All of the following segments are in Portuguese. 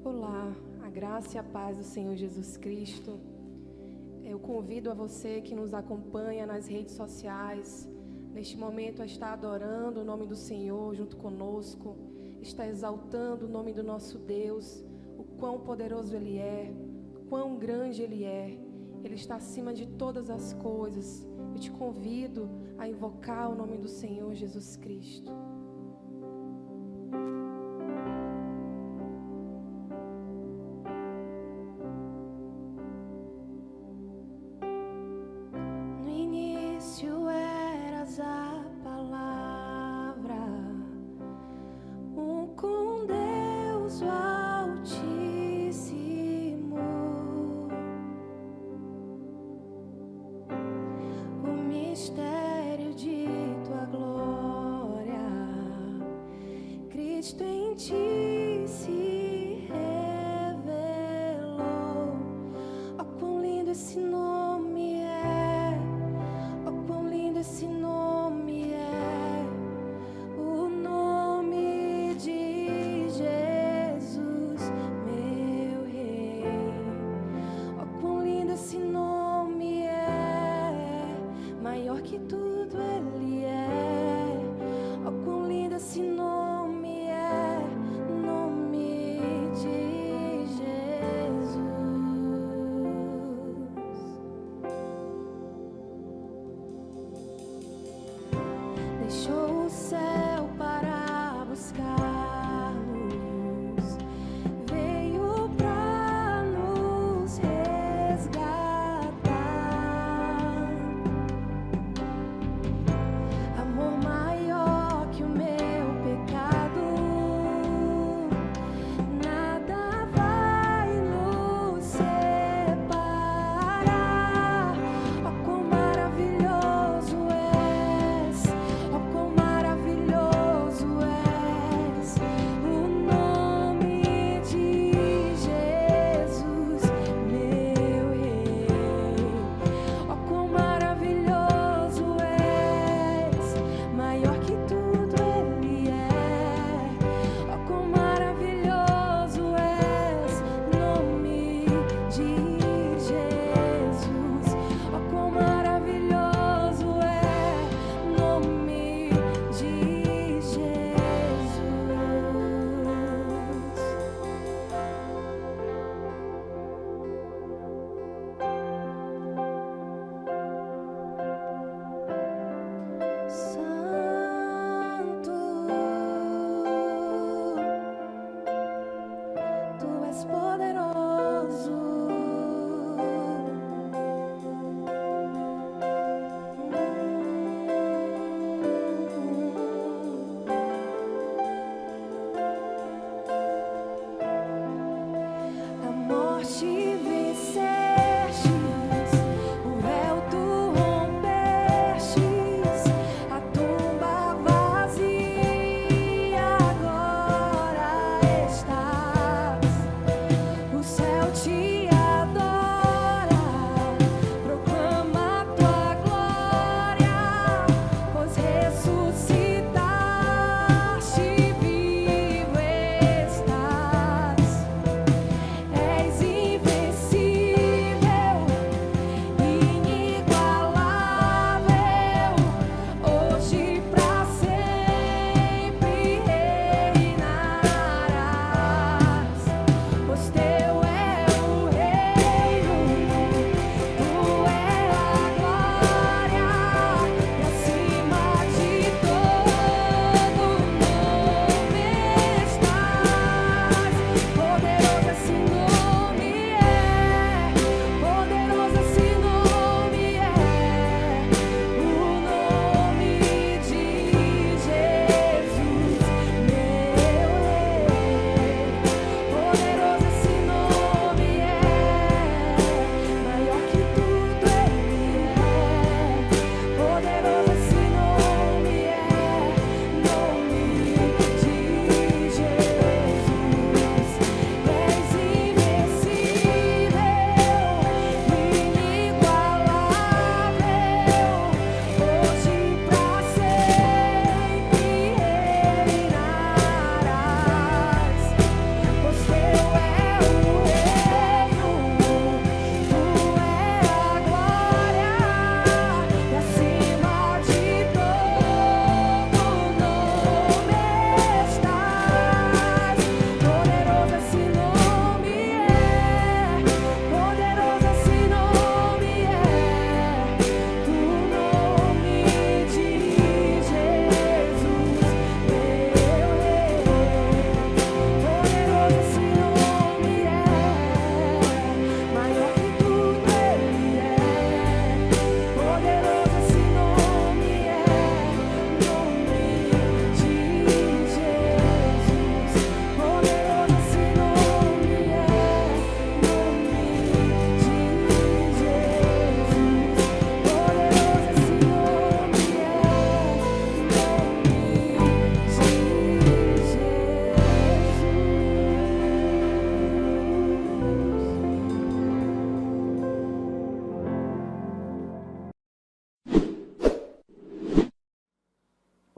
Olá, a graça e a paz do Senhor Jesus Cristo. Eu convido a você que nos acompanha nas redes sociais, neste momento, a estar adorando o nome do Senhor junto conosco, está exaltando o nome do nosso Deus, o quão poderoso Ele é, quão grande Ele é. Ele está acima de todas as coisas. Eu te convido a invocar o nome do Senhor Jesus Cristo.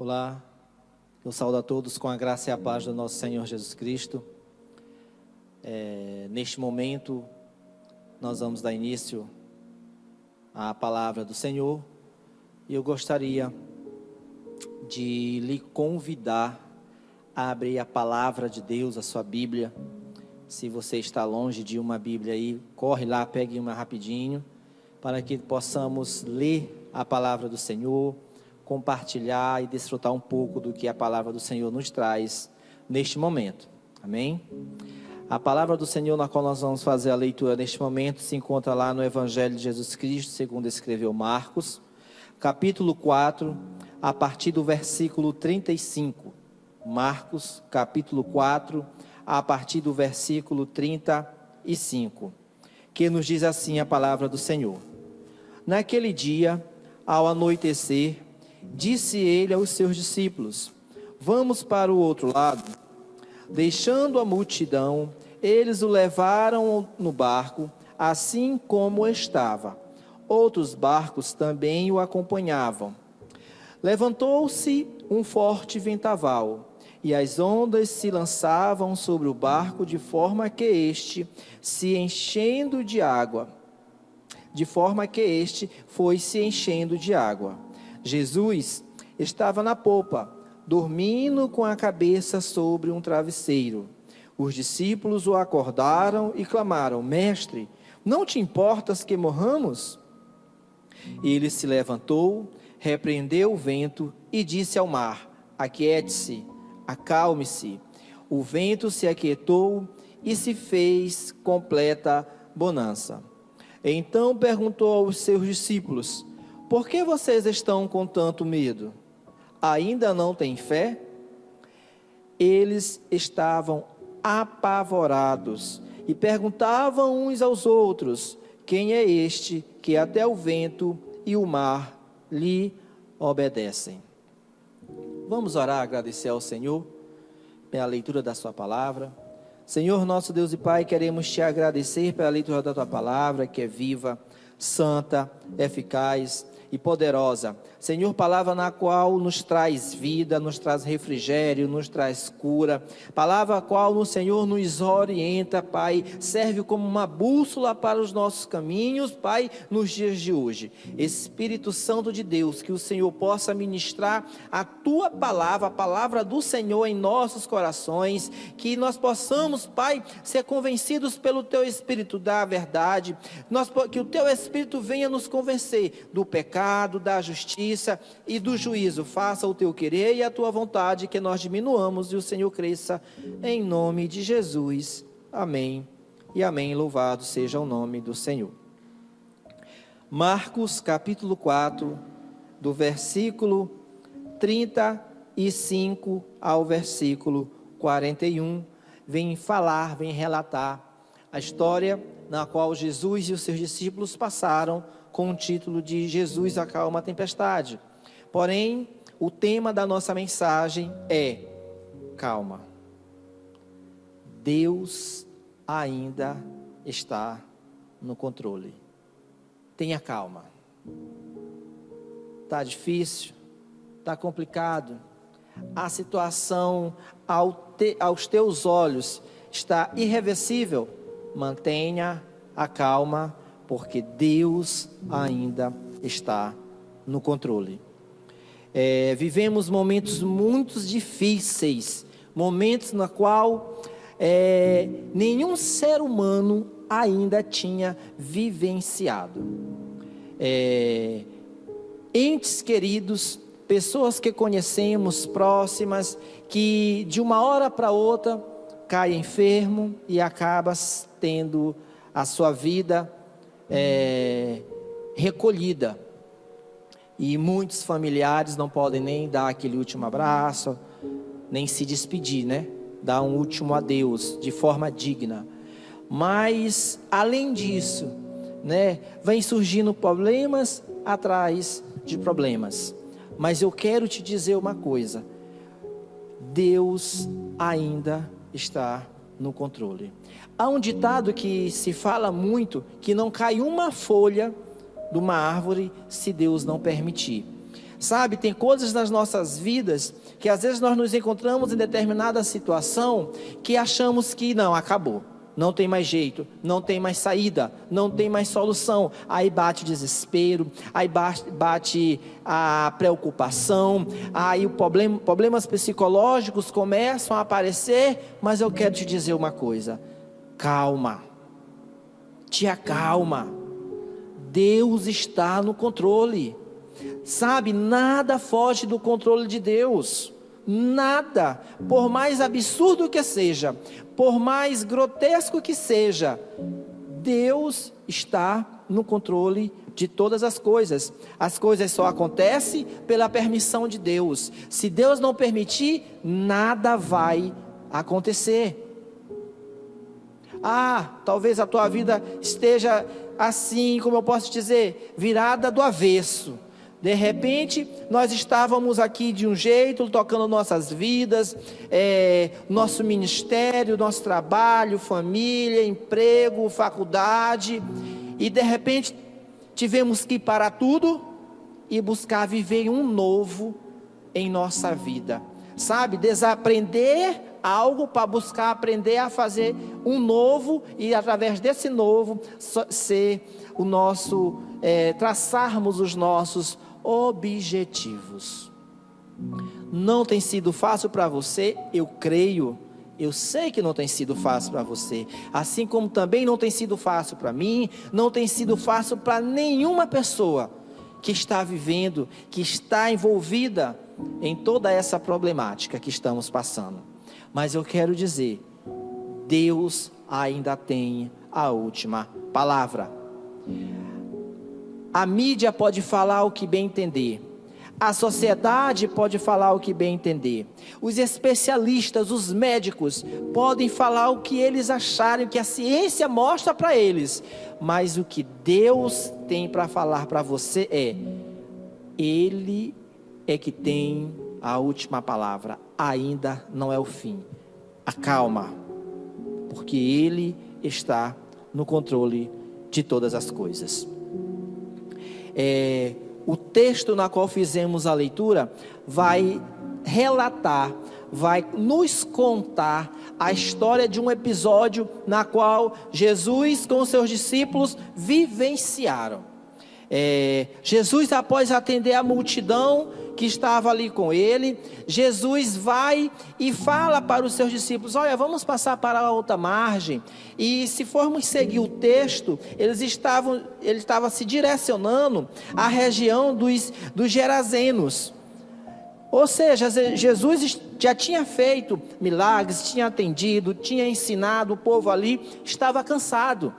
Olá, eu saúdo a todos com a graça e a paz do nosso Senhor Jesus Cristo. Neste momento, nós vamos dar início à palavra do Senhor. E eu gostaria de lhe convidar a abrir a palavra de Deus, a sua Bíblia. Se você está longe de uma Bíblia aí, corre lá, pegue uma rapidinho, para que possamos ler a palavra do Senhor, compartilhar e desfrutar um pouco do que a palavra do Senhor nos traz neste momento. Amém? A palavra do Senhor na qual nós vamos fazer a leitura neste momento se encontra lá no Evangelho de Jesus Cristo, segundo escreveu Marcos, capítulo 4, a partir do versículo 35. Marcos, capítulo 4, a partir do versículo 35, que nos diz assim a palavra do Senhor. Naquele dia, ao anoitecer, disse ele aos seus discípulos: vamos para o outro lado. Deixando a multidão, eles o levaram no barco, assim como estava. Outros barcos também o acompanhavam. Levantou-se um forte vendaval, e as ondas se lançavam sobre o barco de forma que este foi se enchendo de água. Jesus estava na popa, dormindo com a cabeça sobre um travesseiro. Os discípulos o acordaram e clamaram: Mestre, não te importas que morramos? Ele se levantou, repreendeu o vento e disse ao mar: aquiete-se, acalme-se. O vento se aquietou e se fez completa bonança. Então perguntou aos seus discípulos: por que vocês estão com tanto medo? Ainda não têm fé? Eles estavam apavorados e perguntavam uns aos outros: quem é este que até o vento e o mar lhe obedecem? Vamos orar, agradecer ao Senhor pela leitura da sua palavra. Senhor, nosso Deus e Pai, queremos te agradecer pela leitura da tua palavra, que é viva, santa, eficaz e poderosa. Senhor, palavra na qual nos traz vida, nos traz refrigério, nos traz cura. Palavra a qual o Senhor nos orienta, Pai, serve como uma bússola para os nossos caminhos, Pai, nos dias de hoje. Espírito Santo de Deus, que o Senhor possa ministrar a tua palavra, a palavra do Senhor em nossos corações, que nós possamos, Pai, ser convencidos pelo teu Espírito da verdade, que o teu Espírito venha nos convencer do pecado, da justiça e do juízo. Faça o teu querer e a tua vontade, que nós diminuamos e o Senhor cresça, em nome de Jesus. Amém e amém. Louvado seja o nome do Senhor. Marcos capítulo 4, do versículo 35 ao versículo 41, vem relatar a história na qual Jesus e os seus discípulos passaram, com o título de Jesus acalma a tempestade. Porém, o tema da nossa mensagem é: calma. Deus ainda está no controle. Tenha calma. Está difícil, está complicado, a situação aos teus olhos está irreversível. Mantenha a calma, porque Deus ainda está no controle. Vivemos momentos muito difíceis, momentos na qual nenhum ser humano ainda tinha vivenciado. Entes queridos, pessoas que conhecemos, próximas, que de uma hora para outra cai enfermo e acaba tendo a sua vida recolhida, e muitos familiares não podem nem dar aquele último abraço, nem se despedir, né? Dar um último adeus de forma digna. Mas além disso, né, vem surgindo problemas atrás de problemas. Mas eu quero te dizer uma coisa: Deus ainda está no controle. Há um ditado que se fala muito, que não cai uma folha de uma árvore se Deus não permitir. Sabe, tem coisas nas nossas vidas que às vezes nós nos encontramos em determinada situação que achamos que não, acabou. Não tem mais jeito, não tem mais saída, não tem mais solução. Aí bate o desespero, aí bate a preocupação, aí problemas psicológicos começam a aparecer. Mas eu quero te dizer uma coisa: calma, te acalma, Deus está no controle. Sabe, nada foge do controle de Deus. Nada, por mais absurdo que seja, por mais grotesco que seja, Deus está no controle de todas as coisas. As coisas só acontecem pela permissão de Deus. Se Deus não permitir, nada vai acontecer. Talvez a tua vida esteja assim, como eu posso dizer, virada do avesso. De repente, nós estávamos aqui de um jeito, tocando nossas vidas, nosso ministério, nosso trabalho, família, emprego, faculdade, e de repente tivemos que parar tudo e buscar viver um novo em nossa vida. Sabe, desaprender algo para buscar aprender a fazer um novo, e através desse novo ser o nosso, traçarmos os nossos objetivos. Não tem sido fácil para você, eu creio, eu sei que não tem sido fácil para você, assim como também não tem sido fácil para mim, não tem sido fácil para nenhuma pessoa que está vivendo, que está envolvida em toda essa problemática que estamos passando. Mas eu quero dizer, Deus ainda tem a última palavra. A mídia pode falar o que bem entender, a sociedade pode falar o que bem entender, os especialistas, os médicos podem falar o que eles acharem, o que a ciência mostra para eles, mas o que Deus tem para falar para você Ele é que tem a última palavra, ainda não é o fim. Acalma, porque Ele está no controle de todas as coisas. O texto na qual fizemos a leitura vai relatar, vai nos contar a história de um episódio na qual Jesus com os seus discípulos vivenciaram. Jesus, após atender a multidão que estava ali com ele, Jesus vai e fala para os seus discípulos: olha, vamos passar para a outra margem. E se formos seguir o texto, ele estava se direcionando à região dos Gerazenos. Ou seja, Jesus já tinha feito milagres, tinha atendido, tinha ensinado, o povo ali estava cansado.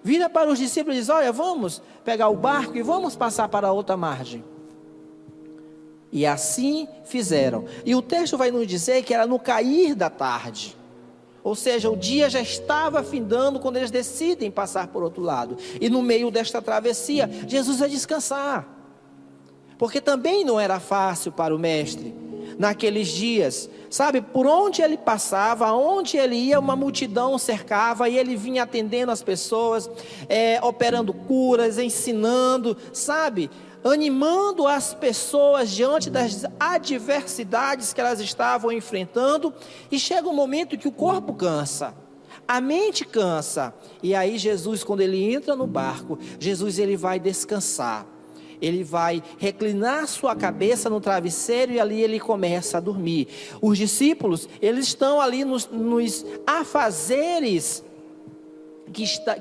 Vira para os discípulos e diz: olha, vamos pegar o barco e vamos passar para a outra margem. E assim fizeram. E o texto vai nos dizer que era no cair da tarde. Ou seja, o dia já estava findando quando eles decidem passar por outro lado. E no meio desta travessia, Jesus vai descansar. Porque também não era fácil para o mestre naqueles dias. Sabe, por onde ele passava, aonde ele ia, uma multidão cercava, e ele vinha atendendo as pessoas, operando curas, ensinando, sabe, animando as pessoas diante das adversidades que elas estavam enfrentando. E chega um momento que o corpo cansa, a mente cansa, e aí Jesus, quando ele entra no barco, Jesus ele vai descansar. Ele vai reclinar sua cabeça no travesseiro e ali ele começa a dormir. Os discípulos, eles estão ali nos afazeres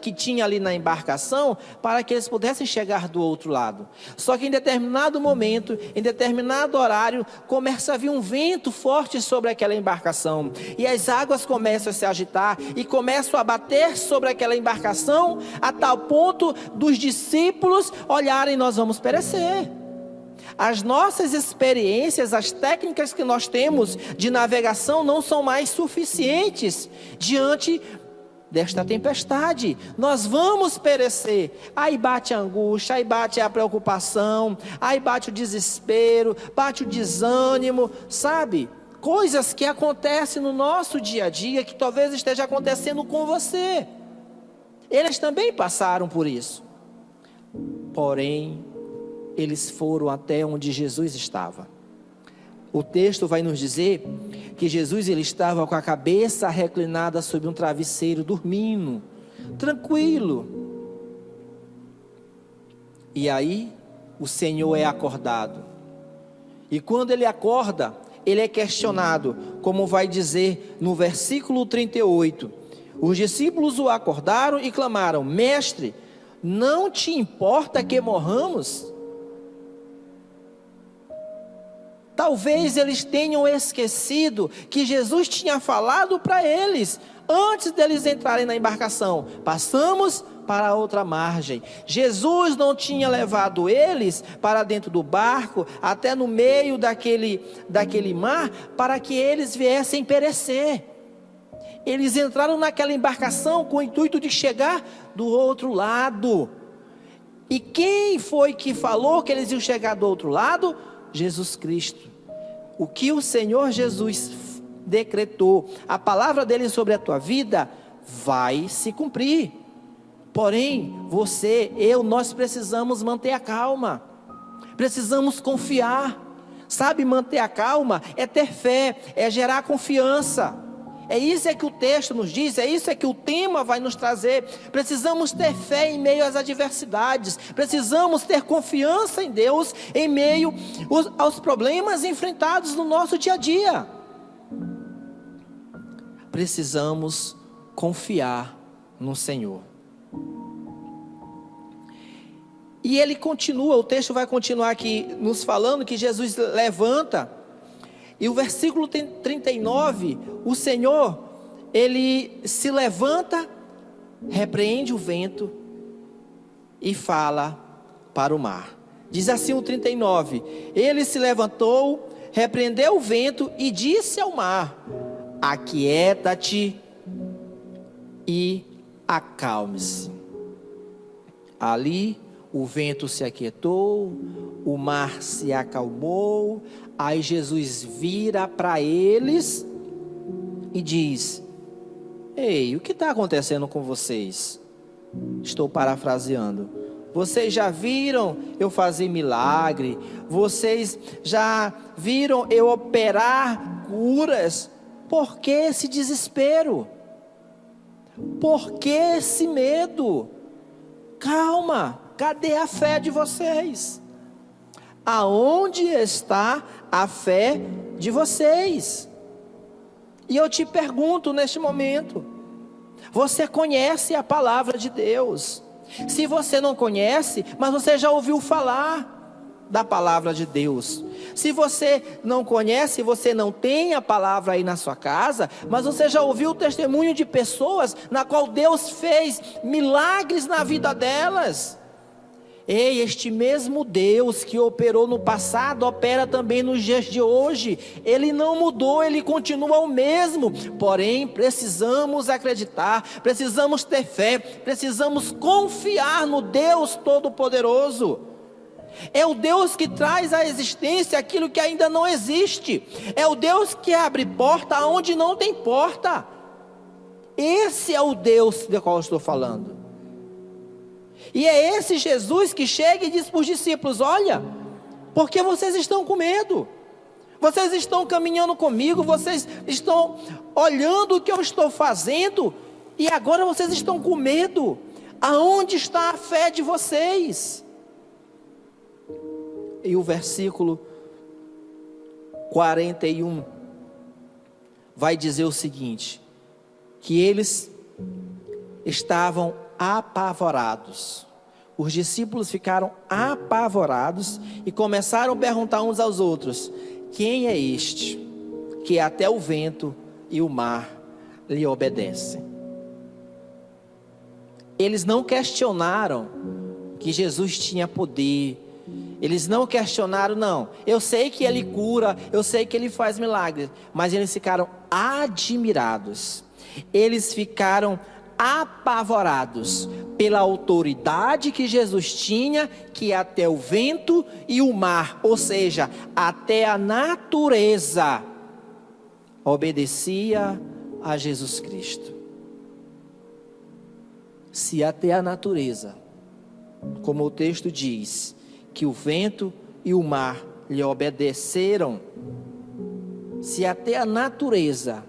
que tinha ali na embarcação, para que eles pudessem chegar do outro lado. Só que em determinado momento, em determinado horário, começa a vir um vento forte sobre aquela embarcação, e as águas começam a se agitar, e começam a bater sobre aquela embarcação, a tal ponto dos discípulos olharem: nós vamos perecer. As nossas experiências, as técnicas que nós temos de navegação não são mais suficientes diante desta tempestade, nós vamos perecer. Aí bate a angústia, aí bate a preocupação, aí bate o desespero, bate o desânimo, sabe? Coisas que acontecem no nosso dia a dia, que talvez esteja acontecendo com você. Eles também passaram por isso. Porém, eles foram até onde Jesus estava. O texto vai nos dizer que Jesus ele estava com a cabeça reclinada sobre um travesseiro, dormindo, tranquilo. E aí, o Senhor é acordado. E quando ele acorda, ele é questionado, como vai dizer no versículo 38. Os discípulos o acordaram e clamaram: Mestre, não te importa que morramos? Talvez eles tenham esquecido que Jesus tinha falado para eles, antes deles entrarem na embarcação: passamos para a outra margem. Jesus não tinha levado eles para dentro do barco, até no meio daquele mar, para que eles viessem perecer. Eles entraram naquela embarcação com o intuito de chegar do outro lado. E quem foi que falou que eles iam chegar do outro lado? Jesus Cristo. O que o Senhor Jesus decretou, a palavra dele sobre a tua vida, vai se cumprir. Porém, você, nós precisamos manter a calma. Precisamos confiar. Sabe, manter a calma é ter fé, é gerar confiança. É isso que o texto nos diz, é isso que o tema vai nos trazer. Precisamos ter fé em meio às adversidades. Precisamos ter confiança em Deus em meio aos problemas enfrentados no nosso dia a dia. Precisamos confiar no Senhor. E ele continua, o texto vai continuar aqui nos falando que Jesus levanta. E o versículo 39, o Senhor, ele se levanta, repreende o vento e fala para o mar. Diz assim o 39, ele se levantou, repreendeu o vento e disse ao mar: aquieta-te e acalme-se. Ali o vento se aquietou, o mar se acalmou. Aí Jesus vira para eles e diz: ei, o que está acontecendo com vocês? Estou parafraseando. Vocês já viram eu fazer milagre? Vocês já viram eu operar curas? Por que esse desespero? Por que esse medo? Calma, cadê a fé de vocês? Aonde está a fé de vocês? E eu te pergunto neste momento: você conhece a palavra de Deus? Se você não conhece, mas você já ouviu falar da palavra de Deus. Se você não conhece, você não tem a palavra aí na sua casa, mas você já ouviu o testemunho de pessoas na qual Deus fez milagres na vida delas. Ei, este mesmo Deus que operou no passado, opera também nos dias de hoje. Ele não mudou, Ele continua o mesmo. Porém, precisamos acreditar, precisamos ter fé, precisamos confiar no Deus Todo-Poderoso. É o Deus que traz à existência aquilo que ainda não existe. É o Deus que abre porta onde não tem porta. Esse é o Deus do qual eu estou falando. E é esse Jesus que chega e diz para os discípulos: olha, porque vocês estão com medo? Vocês estão caminhando comigo, vocês estão olhando o que eu estou fazendo, e agora vocês estão com medo. Aonde está a fé de vocês? E o versículo 41 vai dizer o seguinte: que eles estavam apavorados. Os discípulos ficaram apavorados e começaram a perguntar uns aos outros: quem é este que até o vento e o mar lhe obedecem? Eles não questionaram que Jesus tinha poder. Eles não questionaram, não. Eu sei que Ele cura, eu sei que Ele faz milagres. Mas eles ficaram admirados. Eles ficaram apavorados pela autoridade que Jesus tinha, que até o vento e o mar, ou seja, até a natureza, obedecia a Jesus Cristo. Se até a natureza, como o texto diz, que o vento e o mar lhe obedeceram, se até a natureza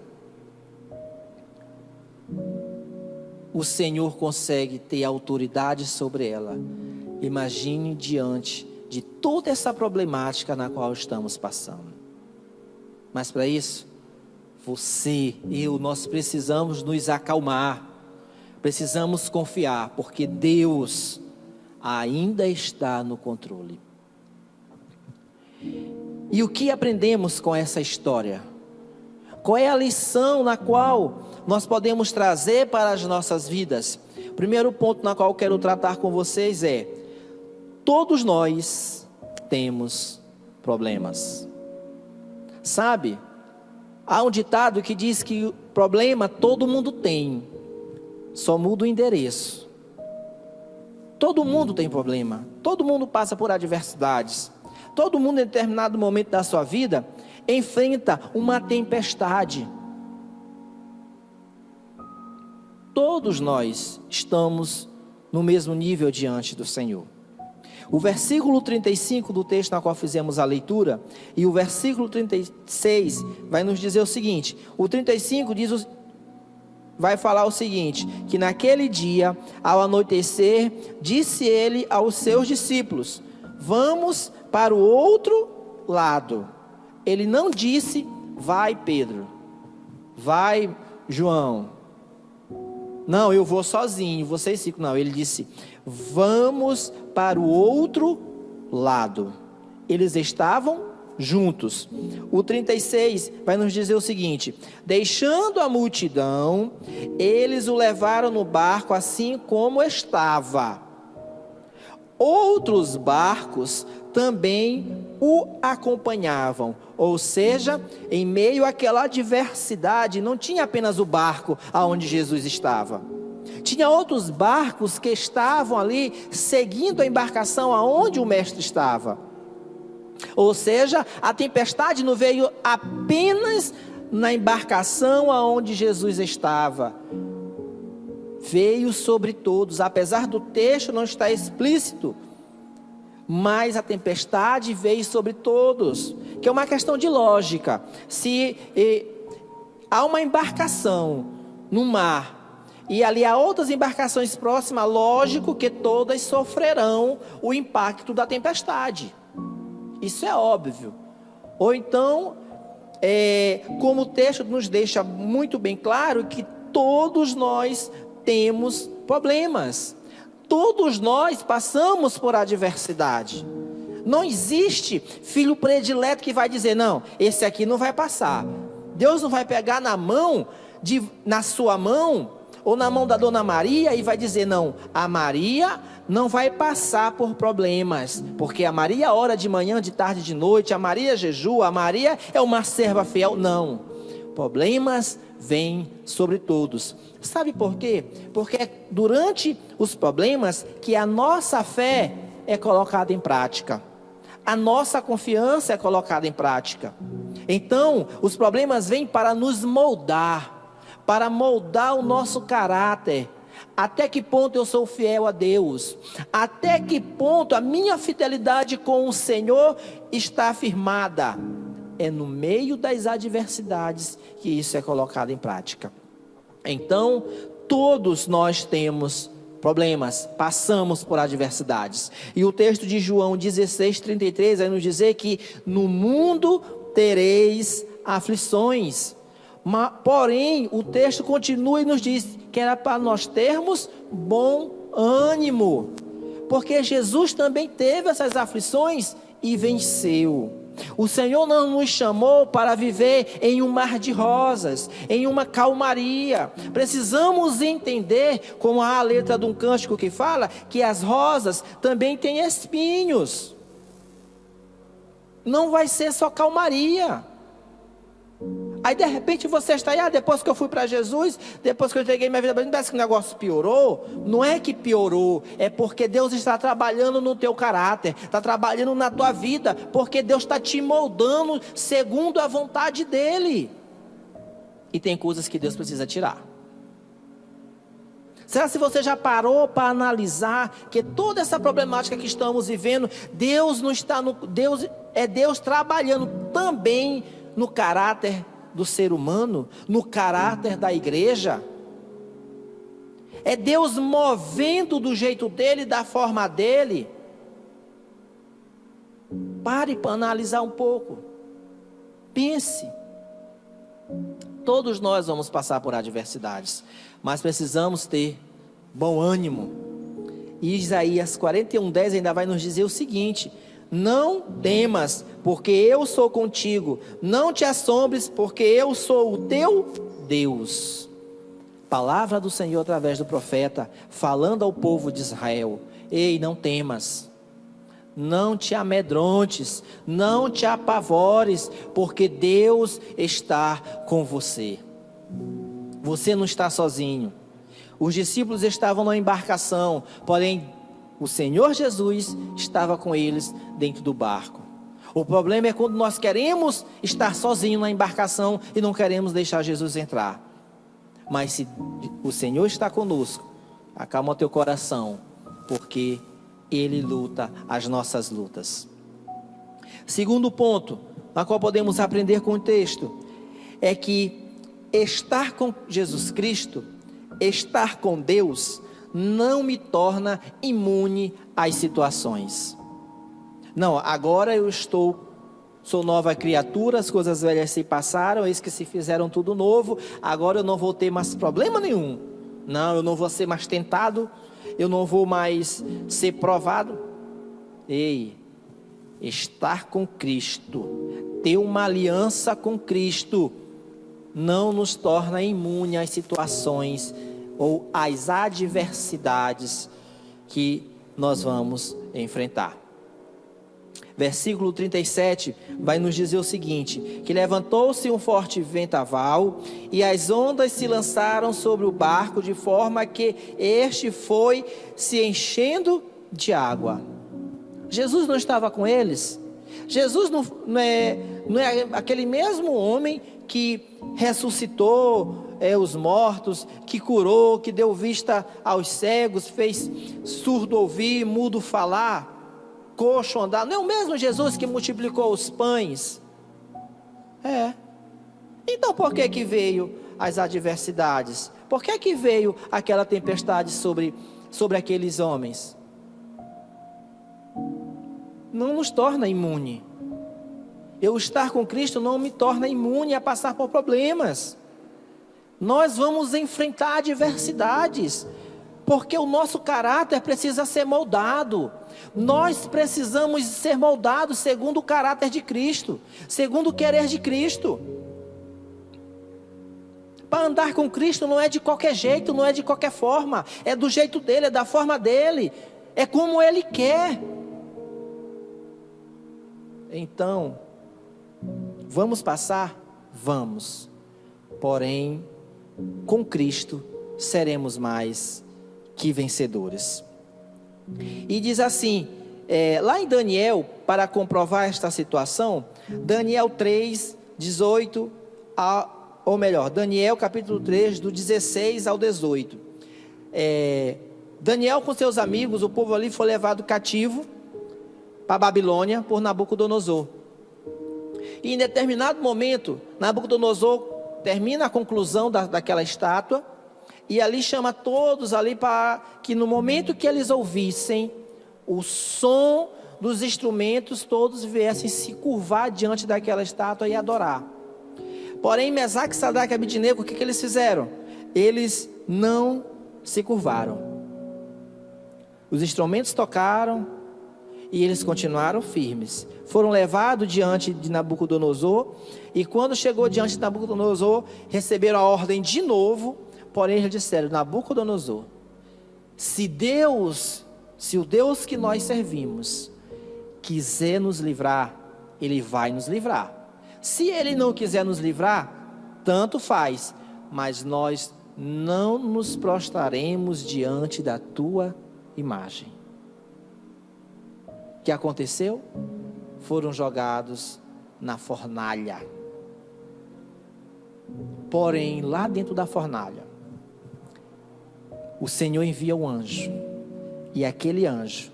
o Senhor consegue ter autoridade sobre ela, imagine diante de toda essa problemática na qual estamos passando. Mas para isso, você, eu, nós precisamos nos acalmar, precisamos confiar, porque Deus ainda está no controle. E o que aprendemos com essa história? Qual é a lição na qual nós podemos trazer para as nossas vidas? O primeiro ponto na qual eu quero tratar com vocês é: todos nós temos problemas. Sabe, há um ditado que diz que problema todo mundo tem, só muda o endereço. Todo mundo tem problema, todo mundo passa por adversidades, todo mundo em determinado momento da sua vida enfrenta uma tempestade. Todos nós estamos no mesmo nível diante do Senhor. O versículo 35 do texto na qual fizemos a leitura e o versículo 36 vai nos dizer o seguinte: o 35 vai falar o seguinte, que naquele dia, ao anoitecer, disse ele aos seus discípulos: vamos para o outro lado. Ele não disse: vai Pedro, vai João, não, eu vou sozinho, vocês ficam. Não, ele disse: vamos para o outro lado. Eles estavam juntos. O 36 vai nos dizer o seguinte: deixando a multidão, eles o levaram no barco assim como estava. Outros barcos também o acompanhavam, ou seja, em meio àquela adversidade, não tinha apenas o barco aonde Jesus estava, tinha outros barcos que estavam ali seguindo a embarcação aonde o mestre estava. Ou seja, a tempestade não veio apenas na embarcação aonde Jesus estava, veio sobre todos. Apesar do texto não estar explícito, mas a tempestade veio sobre todos, que é uma questão de lógica. Se há uma embarcação no mar e ali há outras embarcações próximas, lógico que todas sofrerão o impacto da tempestade. Isso é óbvio. Ou então, como o texto nos deixa muito bem claro, que todos nós temos problemas. Todos nós passamos por adversidade. Não existe filho predileto que vai dizer: não, esse aqui não vai passar. Deus não vai pegar na sua mão, ou na mão da Dona Maria, e vai dizer: não, a Maria não vai passar por problemas, porque a Maria ora de manhã, de tarde, de noite, a Maria jejua, a Maria é uma serva fiel. Não, problemas vêm sobre todos. Sabe por quê? Porque é durante os problemas que a nossa fé é colocada em prática, a nossa confiança é colocada em prática. Então, os problemas vêm para nos moldar, para moldar o nosso caráter. Até que ponto eu sou fiel a Deus? Até que ponto a minha fidelidade com o Senhor está firmada? É no meio das adversidades que isso é colocado em prática. Então, todos nós temos problemas, passamos por adversidades. E o texto de João 16:33 vai nos dizer que no mundo tereis aflições. Porém, o texto continua e nos diz que era para nós termos bom ânimo, porque Jesus também teve essas aflições e venceu. O Senhor não nos chamou para viver em um mar de rosas, em uma calmaria. Precisamos entender, como há a letra de um cântico que fala, que as rosas também têm espinhos. Não vai ser só calmaria. Aí de repente você está aí: depois que eu fui para Jesus, depois que eu entreguei minha vida para Ele, parece que o negócio piorou. Não é que piorou, é porque Deus está trabalhando no teu caráter, está trabalhando na tua vida, porque Deus está te moldando segundo a vontade dEle. E tem coisas que Deus precisa tirar. Será se você já parou para analisar que toda essa problemática que estamos vivendo, Deus não está no Deus trabalhando também no caráter do ser humano, no caráter da igreja? É Deus movendo do jeito dele, da forma dele? Pare para analisar um pouco. Pense. Todos nós vamos passar por adversidades, mas precisamos ter bom ânimo. E Isaías 41:10 ainda vai nos dizer o seguinte: não temas, porque eu sou contigo. Não te assombres, porque eu sou o teu Deus. Palavra do Senhor através do profeta, falando ao povo de Israel. Ei, não temas. Não te amedrontes, não te apavores, porque Deus está com você. Você não está sozinho. Os discípulos estavam na embarcação, porém o Senhor Jesus estava com eles dentro do barco. O problema é quando nós queremos estar sozinhos na embarcação e não queremos deixar Jesus entrar. Mas se o Senhor está conosco, acalma o teu coração, porque Ele luta as nossas lutas. Segundo ponto, na qual podemos aprender com o texto, é que estar com Jesus Cristo, estar com Deus, não me torna imune às situações. Não, agora eu sou nova criatura, as coisas velhas se passaram, eis que se fizeram tudo novo, agora eu não vou ter mais problema nenhum. Não, eu não vou ser mais tentado, eu não vou mais ser provado. Ei, estar com Cristo, ter uma aliança com Cristo, não nos torna imune às situações ou às adversidades que nós vamos enfrentar. Versículo 37 vai nos dizer o seguinte: que levantou-se um forte vendaval e as ondas se lançaram sobre o barco, de forma que este foi se enchendo de água. Jesus não estava com eles? Jesus não é aquele mesmo homem que ressuscitou os mortos, que curou, que deu vista aos cegos, fez surdo ouvir, mudo falar, coxo andar? Não é o mesmo Jesus que multiplicou os pães? Então por que veio as adversidades? Por que veio aquela tempestade sobre aqueles homens? Não nos torna imune. Eu estar com Cristo não me torna imune a passar por problemas. Nós vamos enfrentar adversidades, porque o nosso caráter precisa ser moldado. Nós precisamos ser moldados segundo o caráter de Cristo, segundo o querer de Cristo. Para andar com Cristo não é de qualquer jeito, não é de qualquer forma, é do jeito dele, é da forma dele, é como ele quer. Então, vamos passar? Vamos. Porém, com Cristo seremos mais que vencedores. E diz assim, lá em Daniel, para comprovar esta situação, Daniel 3, 18, ou melhor, Daniel capítulo 3, do 16 ao 18. Daniel com seus amigos, o povo ali foi levado cativo para a Babilônia por Nabucodonosor. E em determinado momento, Nabucodonosor termina a conclusão daquela estátua, e ali chama todos ali para que no momento que eles ouvissem o som dos instrumentos, todos viessem se curvar diante daquela estátua e adorar. Porém, Mesaque, Sadraque e Abednego, o que eles fizeram? Eles não se curvaram. Os instrumentos tocaram e eles continuaram firmes. Foram levados diante de Nabucodonosor, e quando chegou diante de Nabucodonosor, receberam a ordem de novo. Porém eles disseram: Nabucodonosor, se o Deus que nós servimos quiser nos livrar, Ele vai nos livrar. Se Ele não quiser nos livrar, tanto faz, mas nós não nos prostraremos diante da tua imagem. O que aconteceu? Foram jogados na fornalha. Porém, lá dentro da fornalha, o Senhor envia um anjo, e aquele anjo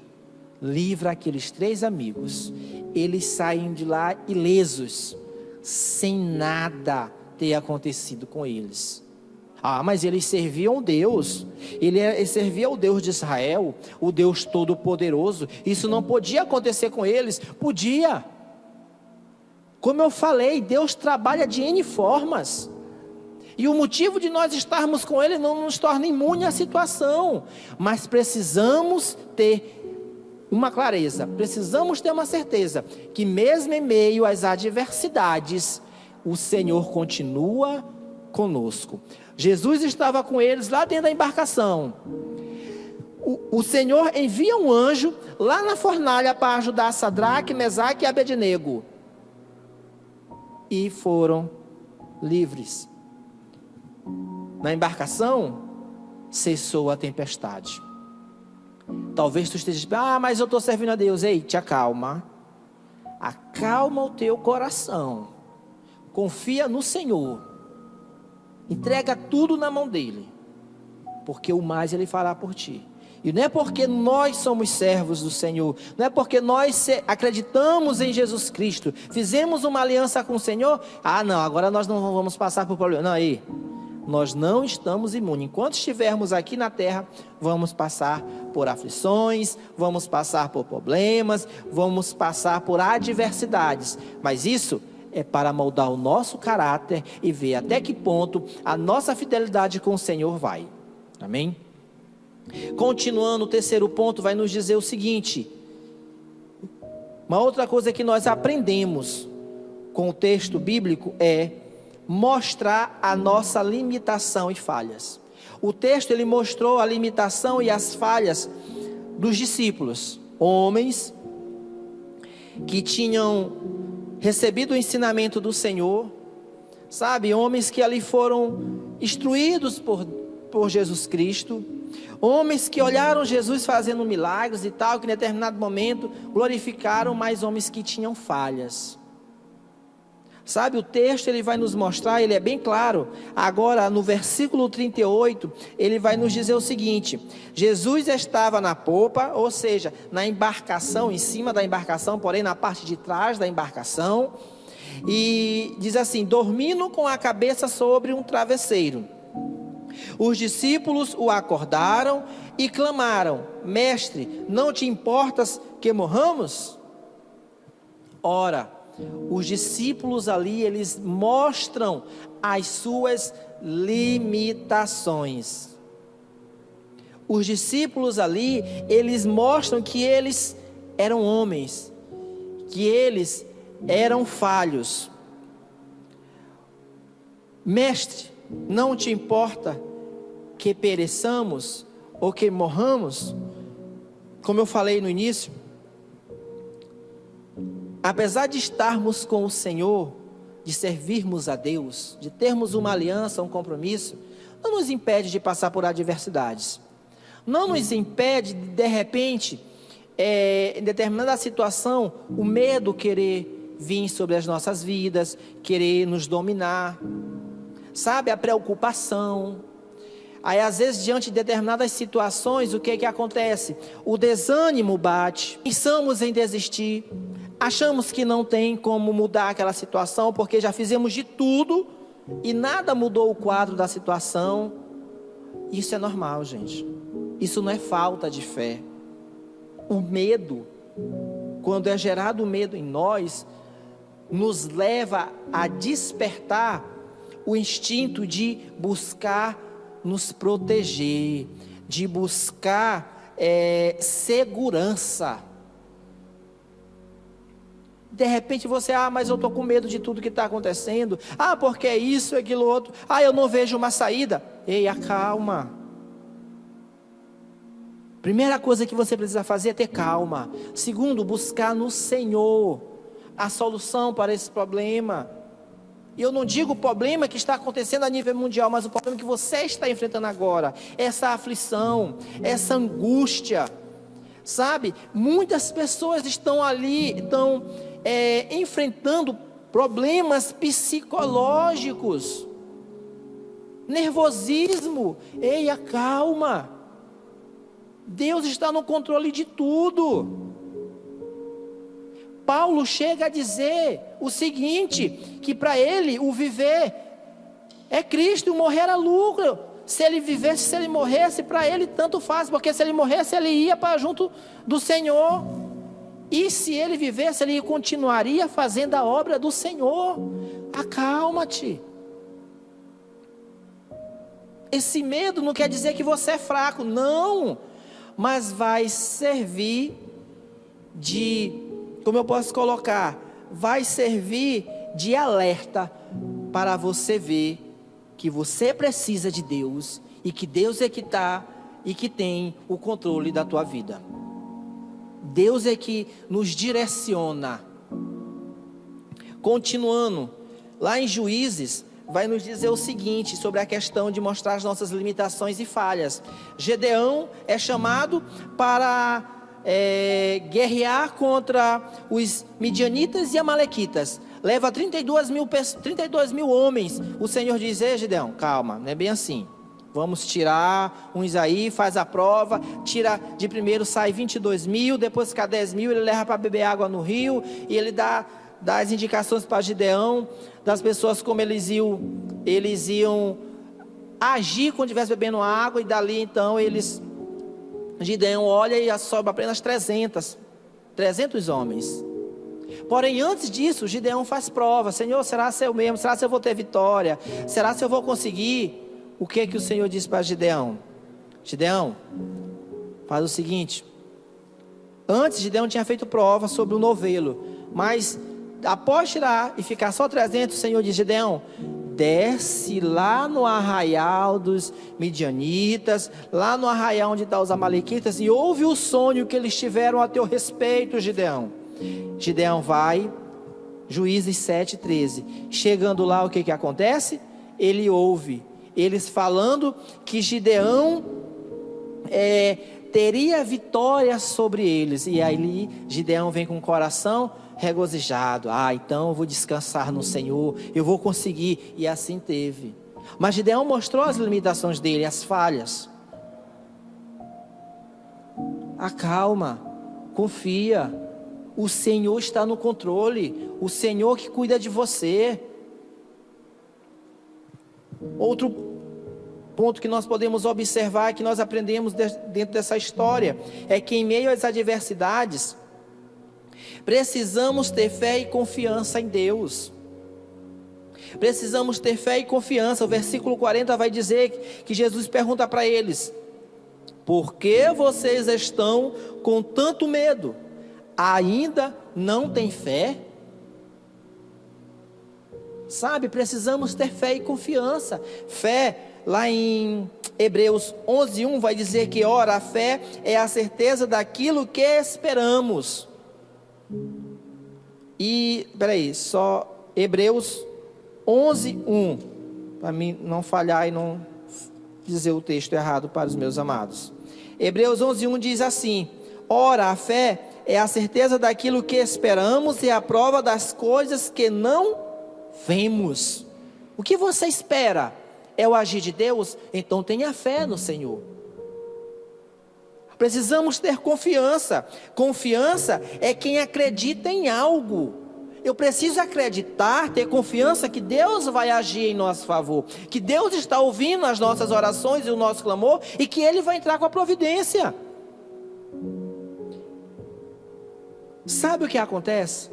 livra aqueles 3 amigos. Eles saem de lá ilesos, sem nada ter acontecido com eles. Mas eles serviam Deus, eles serviam o Deus de Israel, o Deus Todo-Poderoso. Isso não podia acontecer com eles. Podia. Como eu falei, Deus trabalha de N formas. E o motivo de nós estarmos com Ele não nos torna imune à situação. Mas precisamos ter uma clareza, precisamos ter uma certeza, que mesmo em meio às adversidades, o Senhor continua conosco. Jesus estava com eles lá dentro da embarcação. O Senhor envia um anjo lá na fornalha para ajudar Sadraque, Mesaque e Abednego. E foram livres. Na embarcação, cessou a tempestade. Talvez tu esteja dizendo, mas eu estou servindo a Deus. Ei, te acalma. Acalma o teu coração. Confia no Senhor. Entrega tudo na mão dele. Porque o mais ele fará por ti. E não é porque nós somos servos do Senhor, não é porque nós acreditamos em Jesus Cristo, fizemos uma aliança com o Senhor, não, agora nós não vamos passar por problema. Não, aí, nós não estamos imunes. Enquanto estivermos aqui na terra, vamos passar por aflições, vamos passar por problemas, vamos passar por adversidades. Mas isso é para moldar o nosso caráter e ver até que ponto a nossa fidelidade com o Senhor vai. Amém? Continuando, o terceiro ponto vai nos dizer o seguinte. Uma outra coisa que nós aprendemos com o texto bíblico é mostrar a nossa limitação e falhas. O texto ele mostrou a limitação e as falhas dos discípulos, homens que tinham recebido o ensinamento do Senhor, sabe, homens que ali foram instruídos por Jesus Cristo, homens que olharam Jesus fazendo milagres e tal, que em determinado momento glorificaram, mas homens que tinham falhas. Sabe, o texto ele vai nos mostrar, ele é bem claro. Agora no versículo 38, ele vai nos dizer o seguinte: Jesus estava na popa, ou seja, na embarcação, em cima da embarcação, porém na parte de trás da embarcação, e diz assim, dormindo com a cabeça sobre um travesseiro. Os discípulos o acordaram e clamaram: Mestre, não te importas que morramos? Ora, os discípulos ali, eles mostram as suas limitações. Os discípulos ali, eles mostram que eles eram homens, que eles eram falhos. Mestre, não te importa que pereçamos ou que morramos? Como eu falei no início, apesar de estarmos com o Senhor, de servirmos a Deus, de termos uma aliança, um compromisso, não nos impede de passar por adversidades. Não nos impede de repente, em determinada situação, o medo querer vir sobre as nossas vidas, querer nos dominar. Sabe, a preocupação. Aí às vezes diante de determinadas situações, o que acontece? O desânimo bate, pensamos em desistir, achamos que não tem como mudar aquela situação, porque já fizemos de tudo e nada mudou o quadro da situação. Isso é normal, gente. Isso não é falta de fé. O medo, quando é gerado o medo em nós, nos leva a despertar o instinto de buscar nos proteger, de buscar segurança. De repente você, mas eu estou com medo de tudo que está acontecendo, porque é isso, aquilo outro, eu não vejo uma saída. Ei, acalma. Primeira coisa que você precisa fazer é ter calma. Segundo, buscar no Senhor a solução para esse problema. E eu não digo o problema que está acontecendo a nível mundial, mas o problema que você está enfrentando agora, essa aflição, essa angústia, sabe? Muitas pessoas estão ali, enfrentando problemas psicológicos. nervosismo. Ei, acalma. Deus está no controle de tudo. Paulo chega a dizer o seguinte, que para ele o viver é Cristo e o morrer era lucro. Se ele vivesse, se ele morresse, para ele tanto faz, porque se ele morresse, ele ia para junto do Senhor. E se ele vivesse, ele continuaria fazendo a obra do Senhor. Acalma-te. Esse medo não quer dizer que você é fraco, não. Mas vai servir de, como eu posso colocar, vai servir de alerta para você ver que você precisa de Deus e que Deus é que está e que tem o controle da tua vida. Deus é que nos direciona. Continuando, lá em Juízes, vai nos dizer o seguinte sobre a questão de mostrar as nossas limitações e falhas. Gedeão é chamado para guerrear contra os midianitas e amalequitas. Leva 32 mil homens. O Senhor diz: ei, Gedeão, calma, não é bem assim. Vamos tirar uns aí, faz a prova, tira de primeiro, sai 22 mil, depois fica 10 mil, ele leva para beber água no rio, e ele dá as indicações para Gideão, das pessoas como eles iam agir quando estivesse bebendo água, e dali então Gideão olha e sobra apenas 300 homens. Porém, antes disso, Gideão faz prova. Senhor, será se eu mesmo? Será se eu vou ter vitória? Será se eu vou conseguir? O que o Senhor disse para Gideão? Gideão, faz o seguinte. Antes, Gideão tinha feito prova sobre o novelo, mas após tirar e ficar só 300, o Senhor diz: Gideão, desce lá no arraial dos midianitas, lá no arraial onde estão os amalequitas, e ouve o sonho que eles tiveram a teu respeito, Gideão. Gideão vai, Juízes 7:13. Chegando lá, o que acontece? Ele ouve eles falando que Gideão teria vitória sobre eles. E aí Gideão vem com o coração regozijado. Então eu vou descansar no Senhor, eu vou conseguir. E assim teve. Mas Gideão mostrou as limitações dele, as falhas. Acalma, confia. O Senhor está no controle. O Senhor que cuida de você. Outro ponto que nós podemos observar, que nós aprendemos dentro dessa história, é que em meio às adversidades, precisamos ter fé e confiança em Deus. Precisamos ter fé e confiança. O versículo 40 vai dizer que Jesus pergunta para eles: por que vocês estão com tanto medo? Ainda não tem fé? Sabe, precisamos ter fé e confiança. Fé, lá em Hebreus 11:1 vai dizer que, ora, a fé é a certeza daquilo que esperamos. E, só Hebreus 11:1, para mim não falhar e não dizer o texto errado para os meus amados. Hebreus 11:1 diz assim: ora, a fé é a certeza daquilo que esperamos e a prova das coisas que não vemos. O que você espera? É o agir de Deus? Então tenha fé no Senhor. Precisamos ter confiança. Confiança é quem acredita em algo. Eu preciso acreditar, ter confiança que Deus vai agir em nosso favor, que Deus está ouvindo as nossas orações e o nosso clamor, e que Ele vai entrar com a providência. Sabe o que acontece?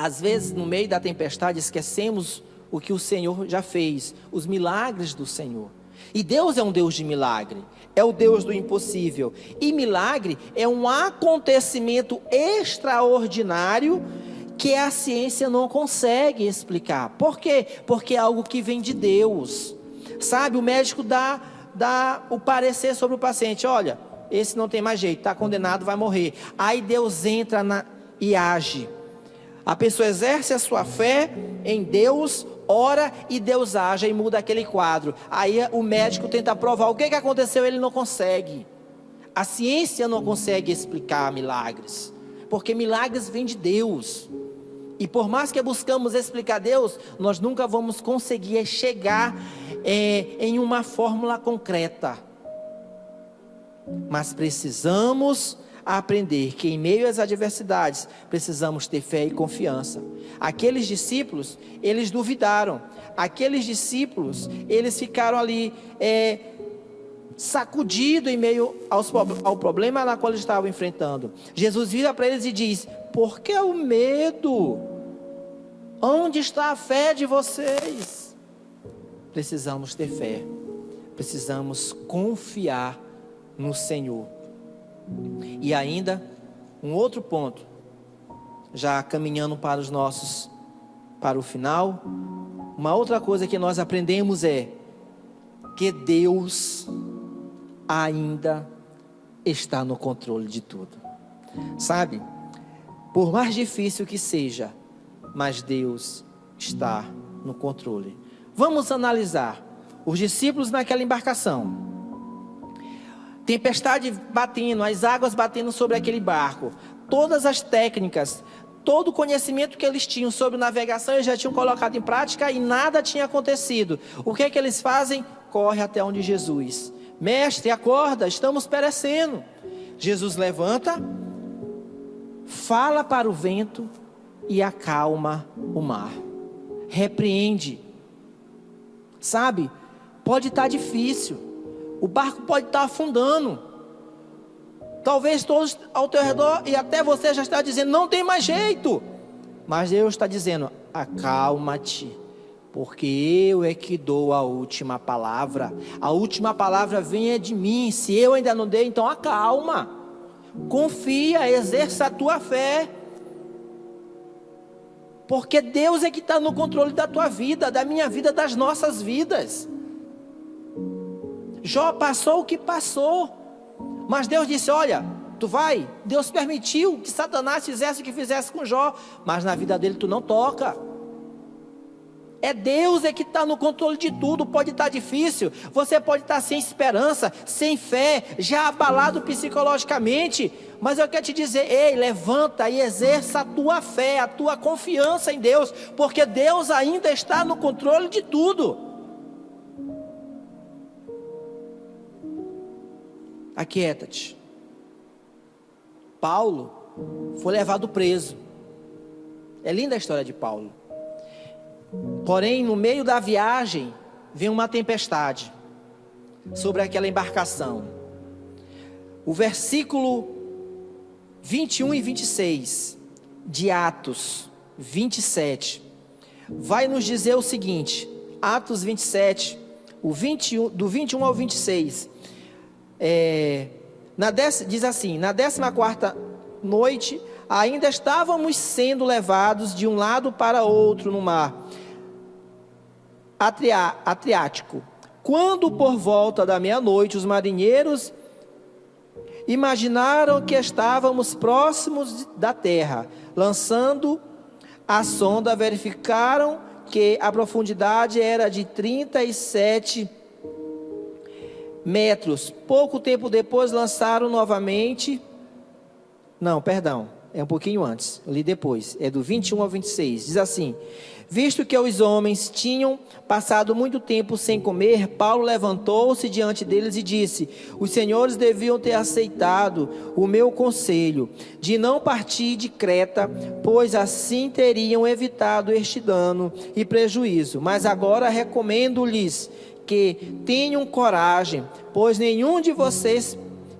Às vezes, no meio da tempestade, esquecemos o que o Senhor já fez, os milagres do Senhor. E Deus é um Deus de milagre, é o Deus do impossível. E milagre é um acontecimento extraordinário que a ciência não consegue explicar. Por quê? Porque é algo que vem de Deus. Sabe, o médico dá o parecer sobre o paciente: olha, esse não tem mais jeito, está condenado, vai morrer. Aí Deus entra e age. A pessoa exerce a sua fé em Deus, ora e Deus age e muda aquele quadro. Aí o médico tenta provar o que aconteceu, ele não consegue. A ciência não consegue explicar milagres, porque milagres vêm de Deus. E por mais que buscamos explicar a Deus, nós nunca vamos conseguir chegar em uma fórmula concreta. Mas precisamos aprender que em meio às adversidades, precisamos ter fé e confiança. Aqueles discípulos, eles duvidaram. Aqueles discípulos, eles ficaram ali sacudidos em meio ao problema na qual eles estavam enfrentando. Jesus vira para eles e diz: por que o medo? Onde está a fé de vocês? Precisamos ter fé. Precisamos confiar no Senhor. E ainda, um outro ponto, já caminhando para o final, uma outra coisa que nós aprendemos é que Deus ainda está no controle de tudo. Sabe, por mais difícil que seja, mas Deus está no controle. Vamos analisar os discípulos naquela embarcação. Tempestade batendo, as águas batendo sobre aquele barco. Todas as técnicas, todo o conhecimento que eles tinham sobre navegação, eles já tinham colocado em prática e nada tinha acontecido. O que é que eles fazem? Corre até onde Jesus. Mestre, acorda, estamos perecendo. Jesus levanta, fala para o vento e acalma o mar. Repreende. Sabe, pode estar difícil. O barco pode estar afundando. Talvez todos ao teu redor e até você já está dizendo: não tem mais jeito. Mas Deus está dizendo: acalma-te, porque eu é que dou a última palavra. A última palavra vem de mim. Se eu ainda não dei, então acalma. Confia, exerça a tua fé. Porque Deus é que está no controle da tua vida, da minha vida, das nossas vidas. Jó passou o que passou, mas Deus disse: olha, tu vai. Deus permitiu que Satanás fizesse o que fizesse com Jó, mas na vida dele tu não toca. É Deus é que está no controle de tudo. Pode estar difícil, você pode estar sem esperança, sem fé, já abalado psicologicamente, mas eu quero te dizer: ei, levanta e exerça a tua fé, a tua confiança em Deus, porque Deus ainda está no controle de tudo. Aquieta-te. Paulo foi levado preso. É linda a história de Paulo. Porém, no meio da viagem, vem uma tempestade sobre aquela embarcação. O versículo 21 e 26 de Atos 27 vai nos dizer o seguinte. Atos 27, do 21 ao 26. Diz assim: na 14ª noite, ainda estávamos sendo levados de um lado para outro no mar Adriático, quando por volta da meia-noite os marinheiros imaginaram que estávamos próximos da terra. Lançando a sonda, verificaram que a profundidade era de 37 metros. Pouco tempo depois lançaram novamente. Não, perdão, é um pouquinho antes, eu li depois, é do 21 ao 26, diz assim: visto que os homens tinham passado muito tempo sem comer, Paulo levantou-se diante deles e disse: os senhores deviam ter aceitado o meu conselho de não partir de Creta, pois assim teriam evitado este dano e prejuízo. Mas agora recomendo-lhes que tenham coragem, pois nenhum de vocês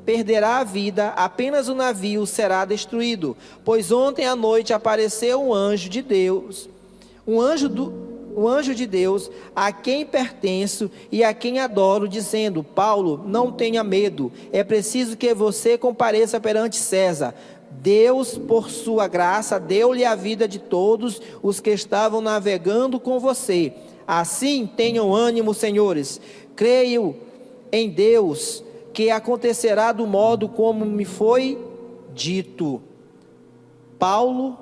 perderá a vida, apenas o navio será destruído. Pois ontem à noite apareceu um anjo de Deus, um anjo de Deus, a quem pertenço e a quem adoro, dizendo: Paulo, não tenha medo, é preciso que você compareça perante César. Deus, por sua graça, deu-lhe a vida de todos os que estavam navegando com você. Assim, tenham ânimo, senhores. Creio em Deus, que acontecerá do modo como me foi dito. Paulo,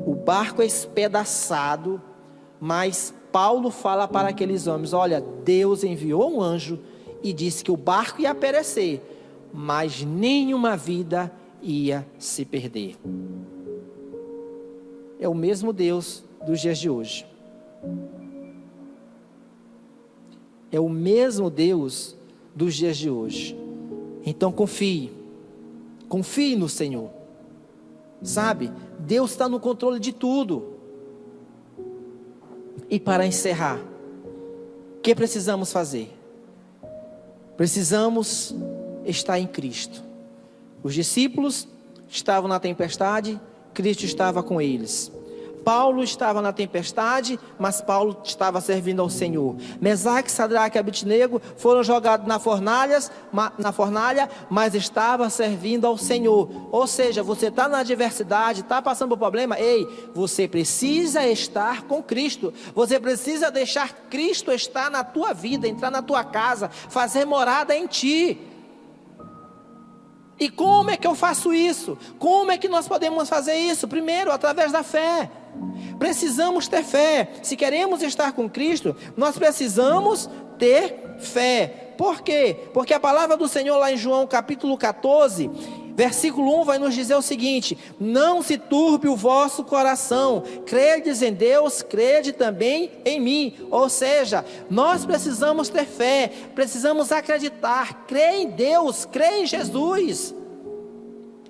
o barco é espedaçado, mas Paulo fala para aqueles homens: olha, Deus enviou um anjo e disse que o barco ia perecer, mas nenhuma vida ia se perder. é o mesmo Deus dos dias de hoje. É o mesmo Deus dos dias de hoje. Então confie no Senhor. Sabe, Deus está no controle de tudo. E para encerrar, o que precisamos fazer? Precisamos estar em Cristo. Os discípulos estavam na tempestade, Cristo estava com eles. Paulo estava na tempestade, mas Paulo estava servindo ao Senhor. Mesaque, Sadraque e Abednego foram jogados na fornalha, mas estava servindo ao Senhor. Ou seja, você está na adversidade, está passando por problema, ei, você precisa estar com Cristo. Você precisa deixar Cristo estar na tua vida, entrar na tua casa, fazer morada em ti. E como é que eu faço isso? Como é que nós podemos fazer isso? Primeiro, através da fé. Precisamos ter fé. Se queremos estar com Cristo, nós precisamos ter fé. Por quê? Porque a palavra do Senhor lá em João capítulo 14, versículo 1 vai nos dizer o seguinte: não se turbe o vosso coração, credes em Deus, crede também em mim. Ou seja, nós precisamos ter fé, precisamos acreditar, crer em Deus, crer em Jesus.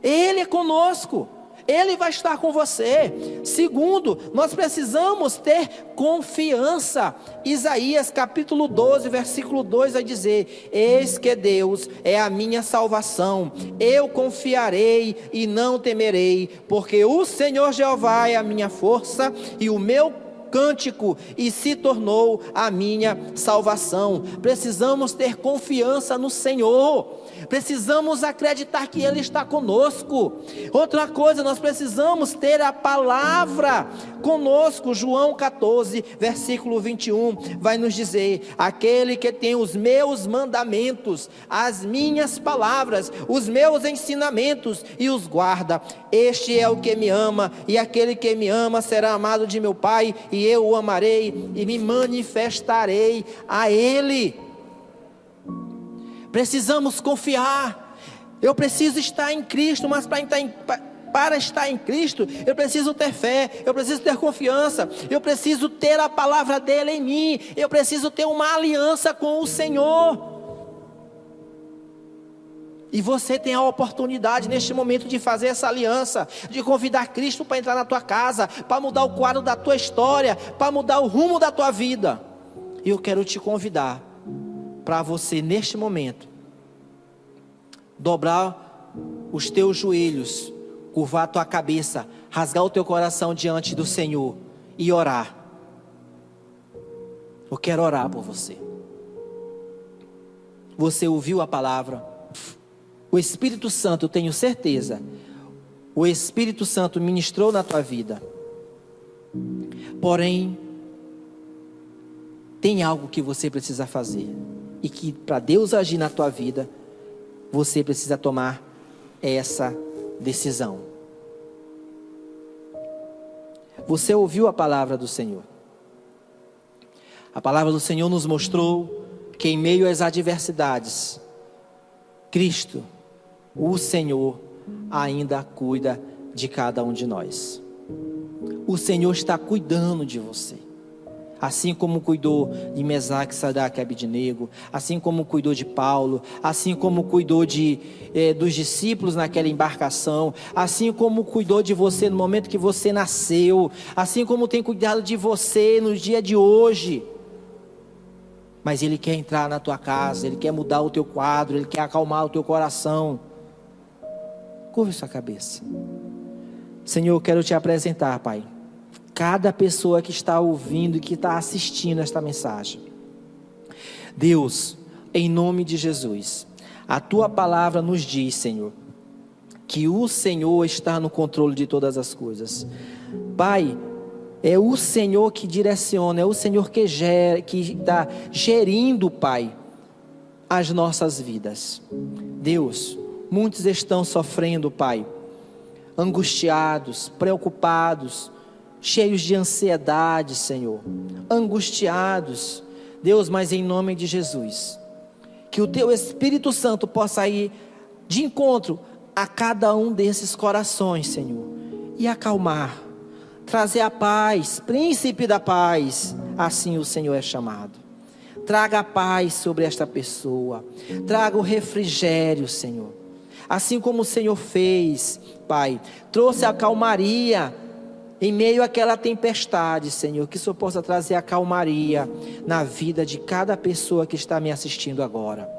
Ele é conosco, Ele vai estar com você. Segundo, nós precisamos ter confiança. Isaías capítulo 12, versículo 2 vai dizer: eis que Deus é a minha salvação, eu confiarei e não temerei, porque o Senhor Jeová é a minha força e o meu cântico, e se tornou a minha salvação. Precisamos ter confiança no Senhor. Precisamos acreditar que Ele está conosco. Outra coisa, nós precisamos ter a palavra conosco. João 14, versículo 21, vai nos dizer: aquele que tem os meus mandamentos, as minhas palavras, os meus ensinamentos e os guarda, este é o que me ama, e aquele que me ama será amado de meu Pai, e eu o amarei e me manifestarei a Ele. Precisamos confiar. Eu preciso estar em Cristo, mas para estar em Cristo, eu preciso ter fé, eu preciso ter confiança, eu preciso ter a palavra dEle em mim, eu preciso ter uma aliança com o Senhor. E você tem a oportunidade neste momento de fazer essa aliança, de convidar Cristo para entrar na tua casa, para mudar o quadro da tua história, para mudar o rumo da tua vida. E eu quero te convidar para você neste momento dobrar os teus joelhos, curvar a tua cabeça, rasgar o teu coração diante do Senhor e orar. Eu quero orar por você. Você ouviu a palavra? O Espírito Santo, eu tenho certeza, o Espírito Santo ministrou na tua vida. Porém, tem algo que você precisa fazer, e que para Deus agir na tua vida, você precisa tomar essa decisão. Você ouviu a palavra do Senhor. A palavra do Senhor nos mostrou que em meio às adversidades, Cristo, o Senhor, ainda cuida de cada um de nós. O Senhor está cuidando de você. Assim como cuidou de Mesaque, Sadraque e Abednego, assim como cuidou de Paulo, assim como cuidou dos discípulos naquela embarcação, assim como cuidou de você no momento que você nasceu, assim como tem cuidado de você no dia de hoje. Mas Ele quer entrar na tua casa, Ele quer mudar o teu quadro, Ele quer acalmar o teu coração. Curve sua cabeça. Senhor, eu quero te apresentar, Pai, cada pessoa que está ouvindo e que está assistindo esta mensagem. Deus, em nome de Jesus, a tua palavra nos diz, Senhor, que o Senhor está no controle de todas as coisas. Pai, é o Senhor que direciona, é o Senhor que está gerindo, Pai, as nossas vidas. Deus, muitos estão sofrendo, Pai, angustiados, preocupados, cheios de ansiedade, Senhor, angustiados, Deus, mas em nome de Jesus, que o Teu Espírito Santo possa ir de encontro a cada um desses corações, Senhor, e acalmar, trazer a paz, príncipe da paz, assim o Senhor é chamado. Traga a paz sobre esta pessoa, traga o refrigério, Senhor. Assim como o Senhor fez, Pai, trouxe a calmaria em meio àquela tempestade, Senhor, que o Senhor possa trazer a calmaria na vida de cada pessoa que está me assistindo agora.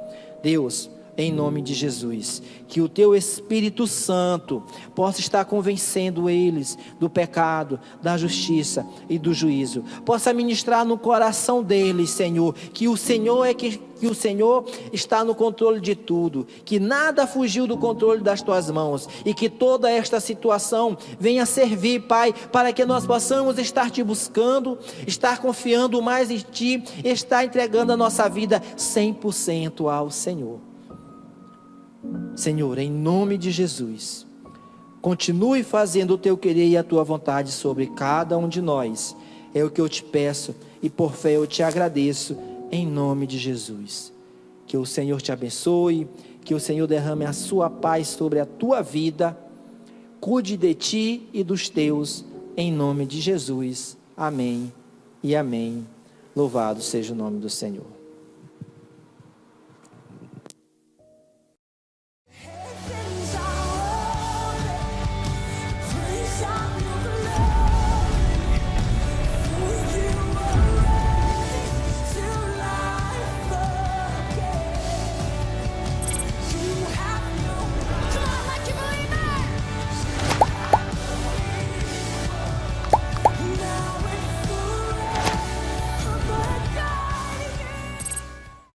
Deus, em nome de Jesus, que o Teu Espírito Santo possa estar convencendo eles do pecado, da justiça e do juízo. Possa ministrar no coração deles, Senhor, que o Senhor o Senhor está no controle de tudo, que nada fugiu do controle das Tuas mãos, e que toda esta situação venha servir, Pai, para que nós possamos estar Te buscando, estar confiando mais em Ti, estar entregando a nossa vida 100% ao Senhor. Senhor, em nome de Jesus, continue fazendo o Teu querer e a Tua vontade sobre cada um de nós. É o que eu Te peço e por fé eu Te agradeço, em nome de Jesus. Que o Senhor Te abençoe, que o Senhor derrame a Sua paz sobre a Tua vida, cuide de Ti e dos Teus, em nome de Jesus. Amém e amém. Louvado seja o nome do Senhor.